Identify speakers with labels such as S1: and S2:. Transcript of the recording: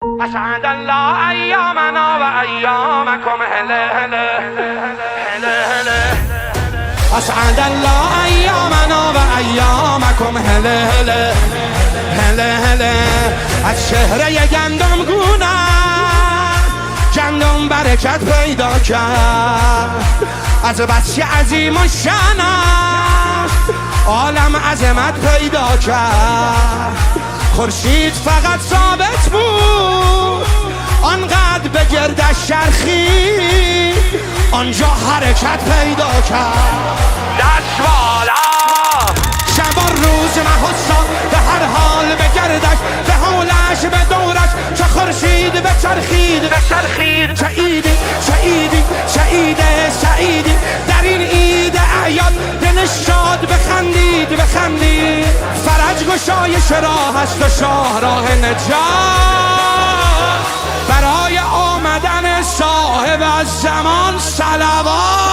S1: اسعد الله ایامنا و ایامکم هله هله هله هله اسعد الله ایامنا و ایامکم هله هله هله هله از چهره گندم گندم برکت پیدا کرد، از بچه عظیم و شنم عالم عظمت پیدا کرد. خورشید فقط ثابت بود، آنقدر به گردش چرخید، آنجا حرکت پیدا کرد. دست بالا شب و روز مهسا، به هر حال به گردش، به حولش به دورش، چه خورشید بچرخید سعیدی سعیدی سعید سعیدی، در این عید اعیاد دل شاد بخندید فرج گشایش راه است و شاهراه نجات برای آمدن صاحب از زمان. صلوات